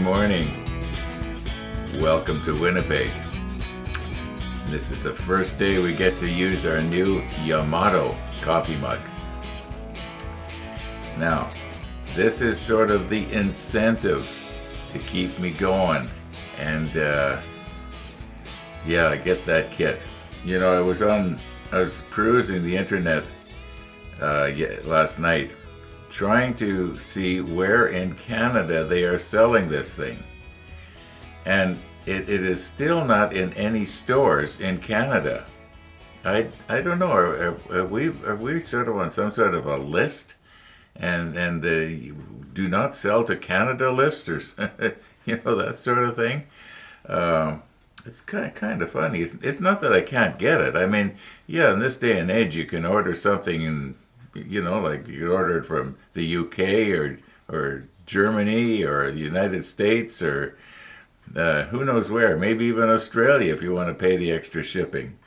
morning. Welcome to Winnipeg. This is the first day we get to use our new Yamato coffee mug. Now, this is sort of the incentive to keep me going and get that kit. You know, I was perusing the internet last night trying to see where in Canada they are selling this thing. And it is still not in any stores in Canada. I don't know, are we sort of on some sort of a list? And do not sell to Canada list or that sort of thing. It's kind of funny. It's not that I can't get it. I mean, yeah, in this day and age, you can order something and like you can order it from the UK or Germany or the United States or who knows where. Maybe even Australia if you want to pay the extra shipping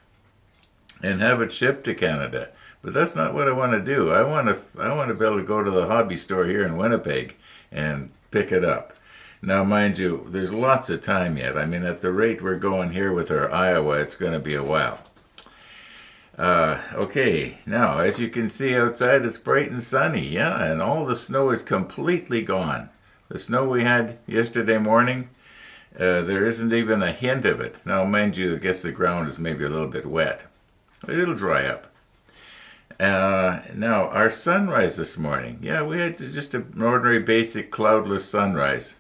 and have it shipped to Canada. But that's not what I want to do. I want to be able to go to the hobby store here in Winnipeg and pick it up. Now, mind you, there's lots of time yet. I mean, at the rate we're going here with our Iowa, it's going to be a while. Okay, now, as you can see outside, it's bright and sunny, yeah, and all the snow is completely gone. The snow we had yesterday morning, there isn't even a hint of it. Now, mind you, I guess the ground is maybe a little bit wet. It'll dry up. Now, our sunrise this morning, yeah, we had just an ordinary basic cloudless sunrise.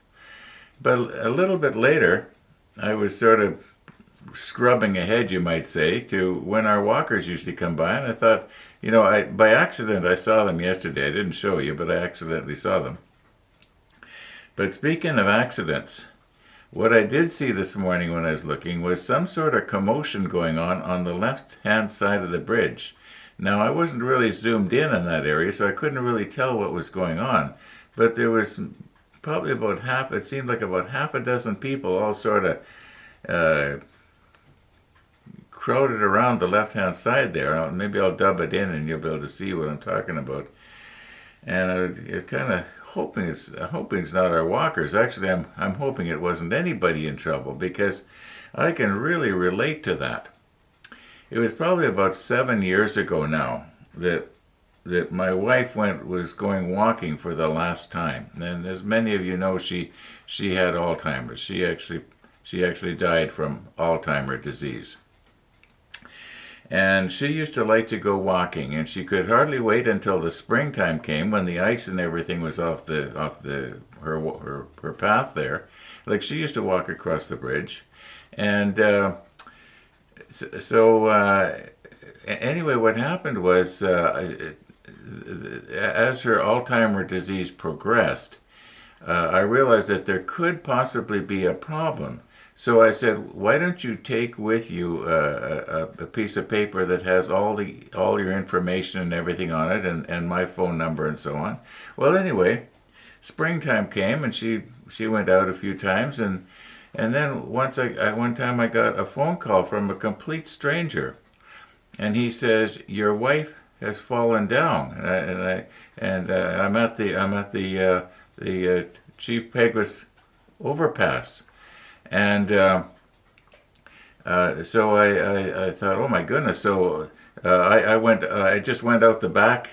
But a little bit later, I was sort of scrubbing ahead, you might say, to when our walkers usually come by, and I thought, by accident I saw them yesterday. I didn't show you, but I accidentally saw them. But speaking of accidents, what I did see this morning when I was looking was some sort of commotion going on the left-hand side of the bridge. Now, I wasn't really zoomed in that area, so I couldn't really tell what was going on, but there was probably it seemed like about half a dozen people all sort of crowded around the left-hand side there. Maybe I'll dub it in and you'll be able to see what I'm talking about. And it's kind of hoping it's not our walkers. Actually, I'm hoping it wasn't anybody in trouble because I can really relate to that. It was probably about 7 years ago now that my wife was going walking for the last time. And as many of you know, she had Alzheimer's. She actually died from Alzheimer's disease. And she used to like to go walking, and she could hardly wait until the springtime came when the ice and everything was off her path there. Like, she used to walk across the bridge, and anyway, what happened was as her Alzheimer's disease progressed, I realized that there could possibly be a problem. So I said, why don't you take with you a piece of paper that has all your information and everything on it, and my phone number and so on. Well, anyway, springtime came and she went out a few times, and then one time I got a phone call from a complete stranger, and he says, your wife has fallen down, and I'm at the Chief Peguis overpass. And so I thought, oh my goodness. So I just went out the back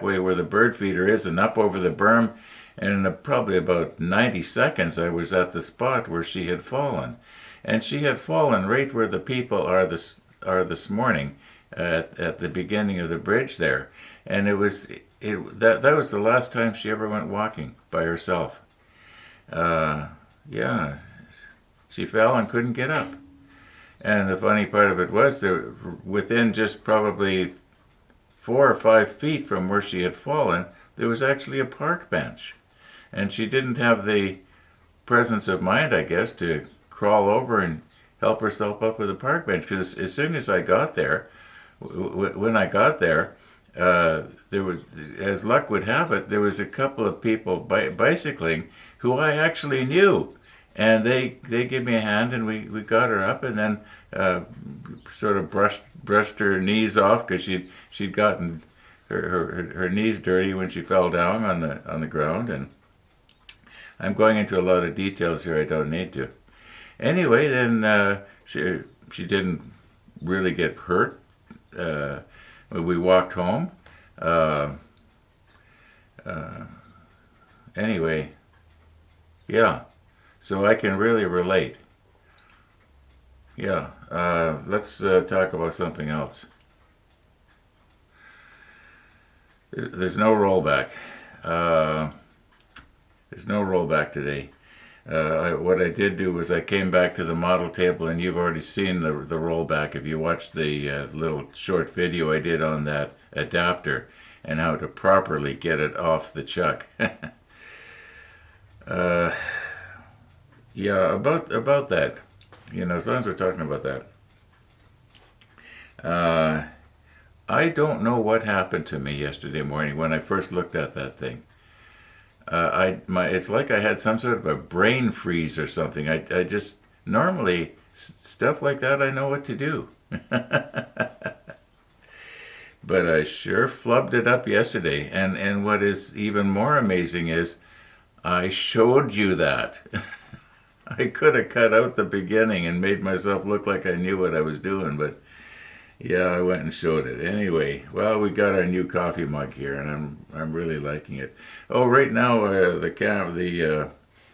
way where the bird feeder is and up over the berm. And in probably about 90 seconds, I was at the spot where she had fallen. And she had fallen right where the people are this morning at the beginning of the bridge there. And that was the last time she ever went walking by herself. Yeah. She fell and couldn't get up. And the funny part of it was that within just probably 4 or 5 feet from where she had fallen, there was actually a park bench. And she didn't have the presence of mind, I guess, to crawl over and help herself up with a park bench. Because as soon as I got there, when I got there, there was, as luck would have it, there was a couple of people bicycling who I actually knew. And they gave me a hand, and we got her up, and then sort of brushed her knees off because she'd gotten her knees dirty when she fell down on the ground, and I'm going into a lot of details here I don't need to. Anyway, then she didn't really get hurt. We walked home. Uh, anyway, yeah. So I can really relate. Yeah. Let's talk about something else. There's no rollback. Uh, there's no rollback today. What I did do was I came back to the model table, and you've already seen the rollback if you watched the little short video I did on that adapter and how to properly get it off the chuck. uh, yeah, about that. As long as we're talking about that. I don't know what happened to me yesterday morning when I first looked at that thing. It's like I had some sort of a brain freeze or something. I just normally stuff like that I know what to do, but I sure flubbed it up yesterday. And what is even more amazing is I showed you that. I could have cut out the beginning and made myself look like I knew what I was doing, but yeah, I went and showed it. Anyway, well, we got our new coffee mug here, and I'm really liking it. Oh, right now the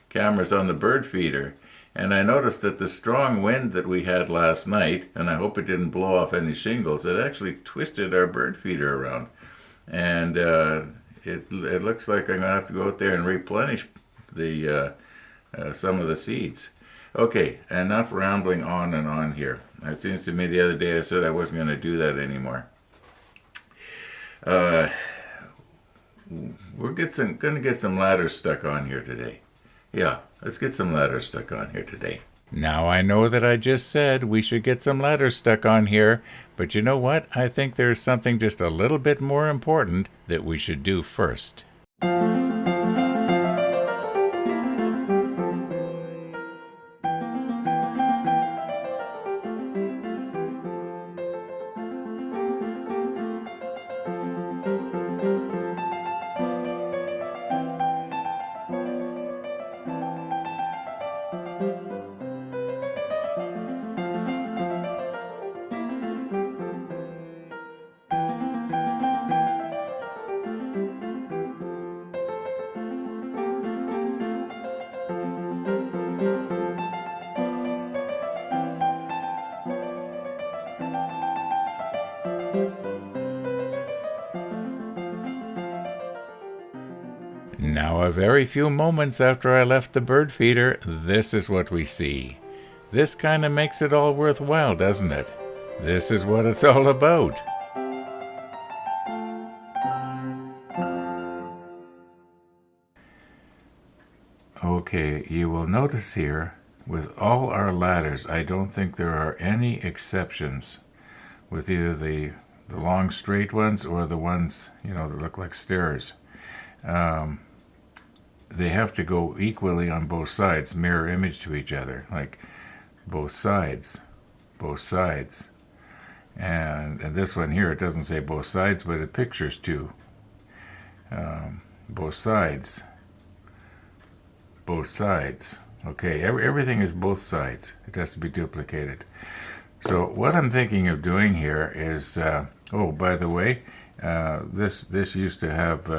camera's on the bird feeder, and I noticed that the strong wind that we had last night, and I hope it didn't blow off any shingles, it actually twisted our bird feeder around, and it looks like I'm gonna have to go out there and replenish the some of the seeds. Okay, enough rambling on and on here. It seems to me the other day I said I wasn't going to do that anymore. We're going to get some ladders stuck on here today. Yeah, let's get some ladders stuck on here today. Now I know that I just said we should get some ladders stuck on here, but you know what? I think there's something just a little bit more important that we should do first. Now, a very few moments after I left the bird feeder, this is what we see. This kind of makes it all worthwhile, doesn't it? This is what it's all about. Okay, you will notice here, with all our ladders, I don't think there are any exceptions with either the long straight ones or the ones, that look like stairs. They have to go equally on both sides, mirror image to each other, like both sides. And this one here, it doesn't say both sides, but it pictures two. Both sides. Okay, everything is both sides. It has to be duplicated. So what I'm thinking of doing here is, by the way, this used to have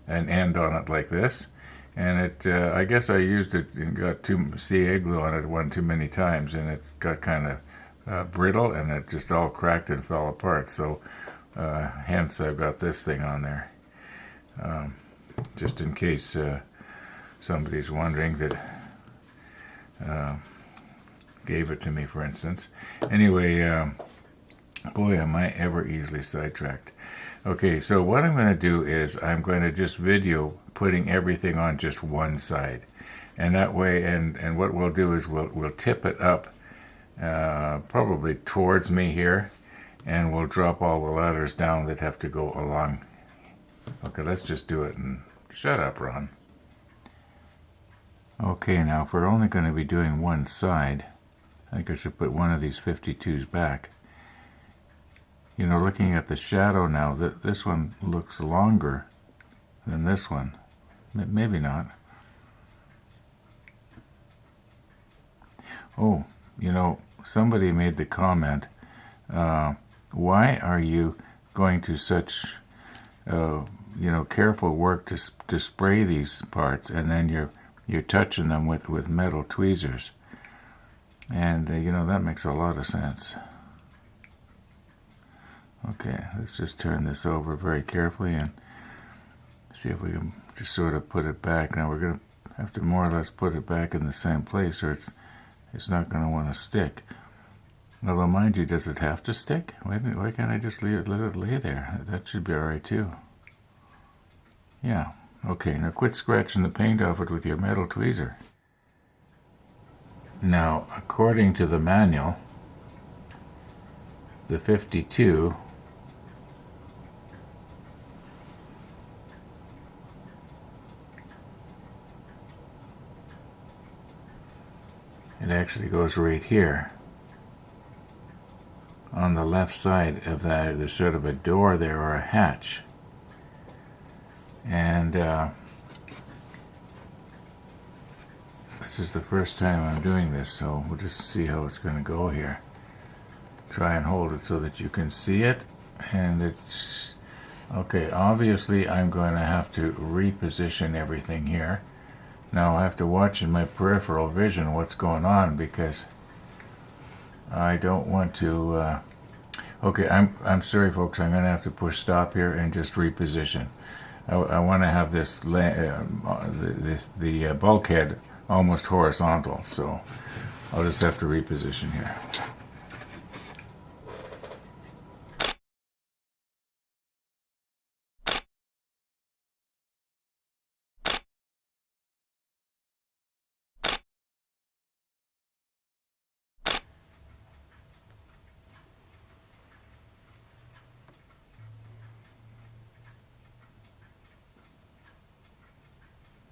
an end on it like this. And I guess I used it and got CA glue on it one too many times, and it got kind of brittle, and it just all cracked and fell apart. So hence I've got this thing on there, just in case somebody's wondering that gave it to me, for instance. Anyway, boy, am I ever easily sidetracked. Okay, so what I'm going to do is I'm going to just video putting everything on just one side, and that way, and what we'll do is we'll tip it up probably towards me here, and we'll drop all the ladders down that have to go along. Okay, let's just do it, and shut up, Ron. Okay, now if we're only going to be doing one side, I think I should put one of these 52s back. Looking at the shadow now, this one looks longer than this one. Maybe not. Oh, somebody made the comment, why are you going to such, careful work to spray these parts, and then you're touching them with metal tweezers? And, that makes a lot of sense. Okay, let's just turn this over very carefully and see if we can just sort of put it back. Now we're going to have to more or less put it back in the same place, or it's not going to want to stick. Although, mind you, does it have to stick? Why can't I just let it lay there? That should be all right, too. Yeah. Okay, now quit scratching the paint off it with your metal tweezer. Now, according to the manual, the 52 it actually goes right here. On the left side of that, there's sort of a door there, or a hatch. And this is the first time I'm doing this, so we'll just see how it's going to go here. Try and hold it so that you can see it. And it's okay. Obviously, I'm going to have to reposition everything here. Now I have to watch in my peripheral vision what's going on, because I don't want to. Okay, I'm sorry, folks. I'm going to have to push stop here and just reposition. I want to have this the bulkhead almost horizontal, so I'll just have to reposition here.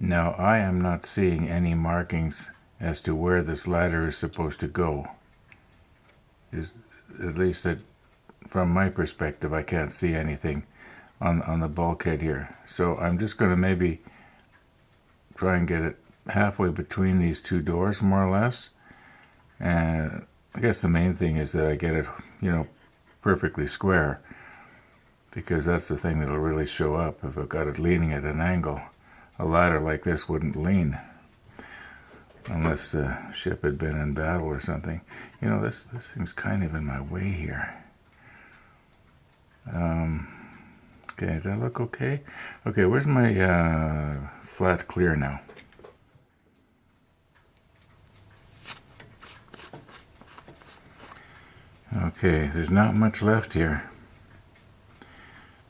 Now, I am not seeing any markings as to where this ladder is supposed to go. At least from my perspective, I can't see anything on the bulkhead here. So I'm just going to maybe try and get it halfway between these two doors, more or less. And I guess the main thing is that I get it, perfectly square, because that's the thing that'll really show up if I've got it leaning at an angle. A ladder like this wouldn't lean unless the ship had been in battle or something. This thing's kind of in my way here. Okay, does that look okay? Okay, where's my flat clear now? Okay, there's not much left here.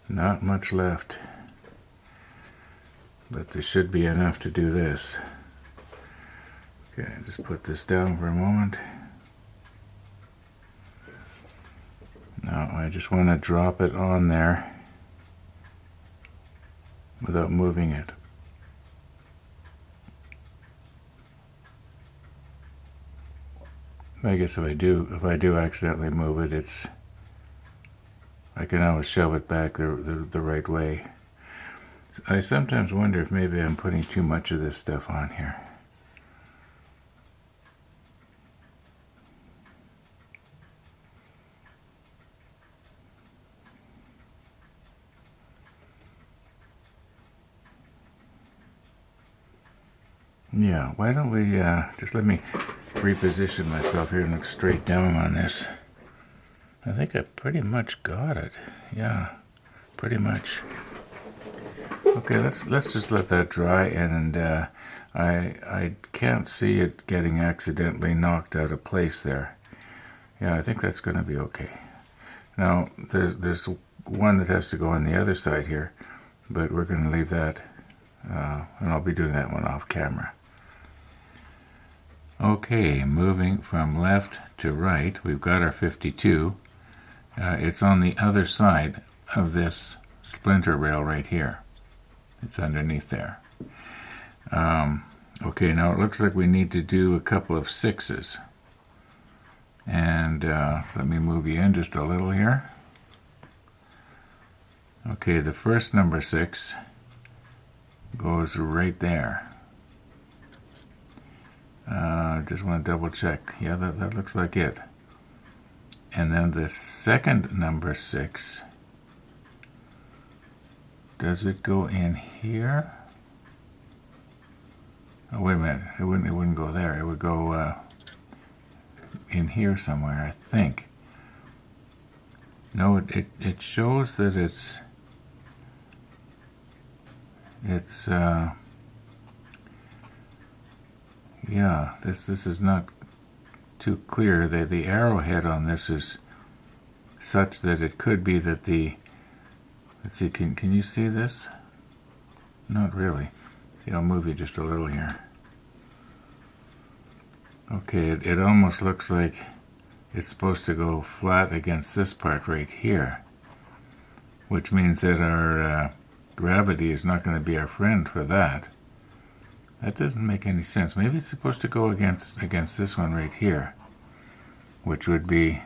Not much left. But there should be enough to do this. Okay, just put this down for a moment. Now I just want to drop it on there without moving it. I guess if I do accidentally move it, I can always shove it back the right way. I sometimes wonder if maybe I'm putting too much of this stuff on here. Yeah, why don't we just let me reposition myself here and look straight down on this. I think I pretty much got it. Yeah, pretty much. Okay, let's just let that dry, and I can't see it getting accidentally knocked out of place there. Yeah, I think that's going to be okay. Now there's one that has to go on the other side here, but we're going to leave that, and I'll be doing that one off camera. Okay, moving from left to right, we've got our 52. It's on the other side of this splinter rail right here. It's underneath there. Okay, now it looks like we need to do a couple of 6s. And so let me move you in just a little here. Okay, the first number 6 goes right there. Just want to double check. Yeah, that looks like it. And then the second number 6, does it go in here? Oh, wait a minute. It wouldn't go there. It would go in here somewhere, I think. No, it shows that it's yeah, this is not too clear. The arrowhead on this is such that it could be that the, let's see, can you see this? Not really. See, I'll move you just a little here. Okay, it almost looks like it's supposed to go flat against this part right here, which means that our gravity is not going to be our friend for that. That doesn't make any sense. Maybe it's supposed to go against this one right here, which would be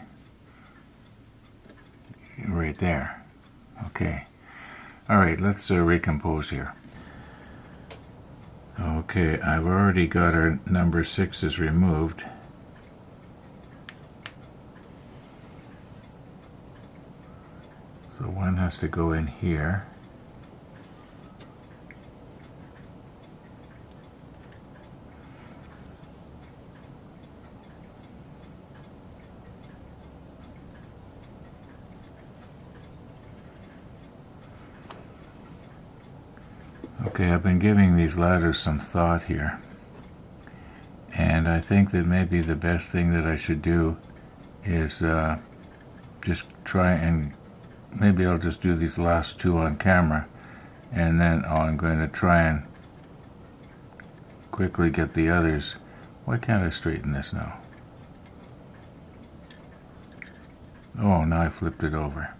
right there. Okay. All right, let's recompose here. Okay, I've already got our number 6s removed. So one has to go in here. Okay, I've been giving these ladders some thought here, and I think that maybe the best thing that I should do is just try and maybe I'll just do these last 2 on camera, and then I'm going to try and quickly get the others. Why can't I straighten this now? Oh, now I flipped it over.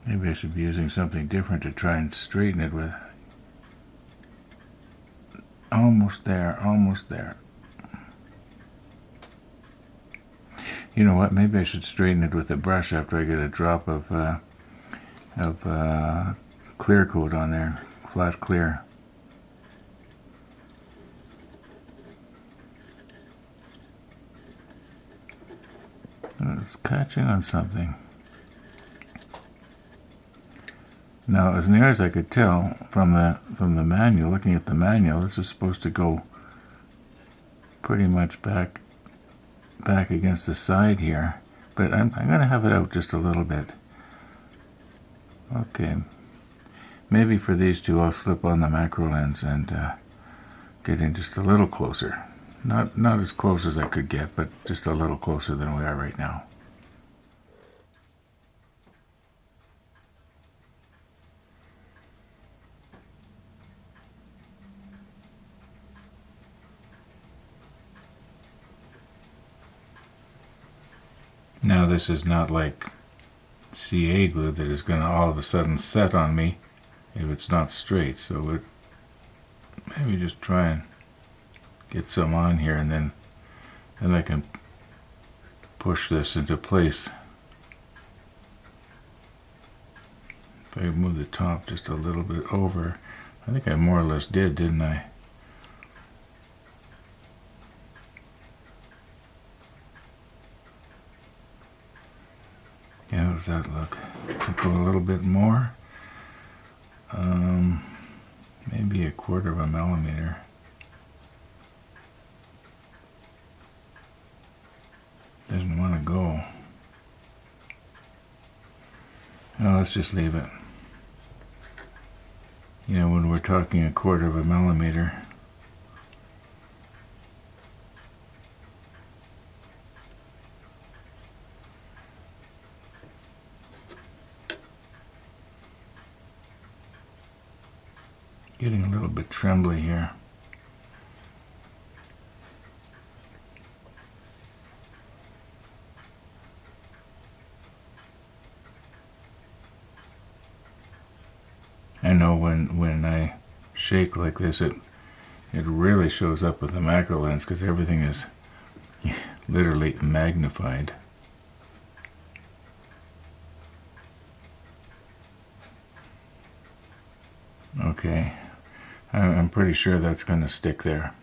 Maybe I should be using something different to try and straighten it with. Almost there, almost there. You know what? Maybe I should straighten it with a brush after I get a drop of clear coat on there, flat clear. It's catching on something. Now, as near as I could tell from the manual, looking at the manual, this is supposed to go pretty much back against the side here, but I'm going to have it out just a little bit. Okay, maybe for these 2 I'll slip on the macro lens and get in just a little closer. Not as close as I could get, but just a little closer than we are right now. Now this is not like CA glue that is going to all of a sudden set on me if it's not straight, so we'll maybe just try and get some on here, and then I can push this into place. If I move the top just a little bit over, I think I more or less did, didn't I? Yeah, how does that look? I'll go a little bit more. Maybe 1/4 millimeter. Doesn't want to go. No, let's just leave it. You know, when we're talking 1/4 millimeter, getting a little bit trembly here. I know when I shake like this, it really shows up with the macro lens because everything is literally magnified. Okay, I'm pretty sure that's going to stick there.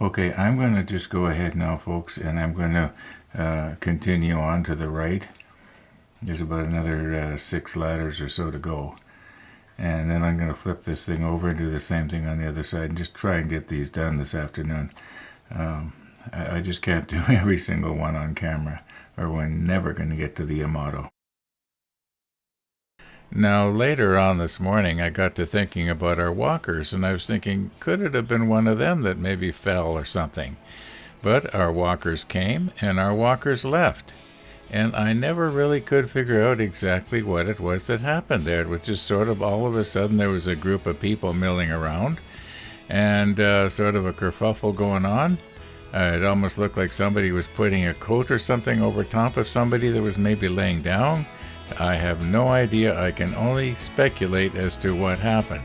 Okay, I'm going to just go ahead now, folks, and I'm going to continue on to the right. There's about another 6 ladders or so to go. And then I'm going to flip this thing over and do the same thing on the other side and just try and get these done this afternoon. I just can't do every single one on camera, or we're never going to get to the Yamato. Now, later on this morning, I got to thinking about our walkers, and I was thinking, could it have been one of them that maybe fell or something? But our walkers came, and our walkers left. And I never really could figure out exactly what it was that happened there. It was just sort of all of a sudden there was a group of people milling around, and sort of a kerfuffle going on. It almost looked like somebody was putting a coat or something over top of somebody that was maybe laying down. I have no idea. I can only speculate as to what happened.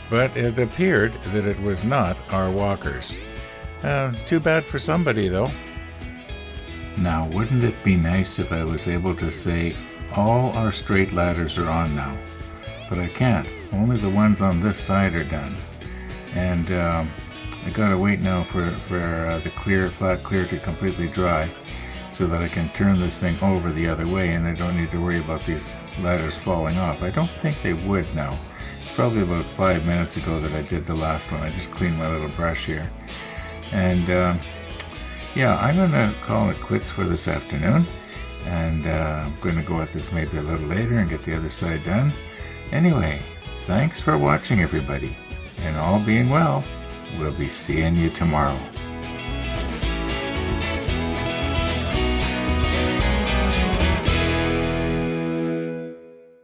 But it appeared that it was not our walkers. Too bad for somebody, though. Now, wouldn't it be nice if I was able to say, all our straight ladders are on now? But I can't. Only the ones on this side are done. And I gotta wait now for the flat clear to completely dry, so that I can turn this thing over the other way and I don't need to worry about these ladders falling off. I don't think they would now. It's probably about 5 minutes ago that I did the last one. I just cleaned my little brush here. And yeah, I'm going to call it quits for this afternoon. And I'm going to go at this maybe a little later and get the other side done. Anyway, thanks for watching, everybody. And all being well, we'll be seeing you tomorrow.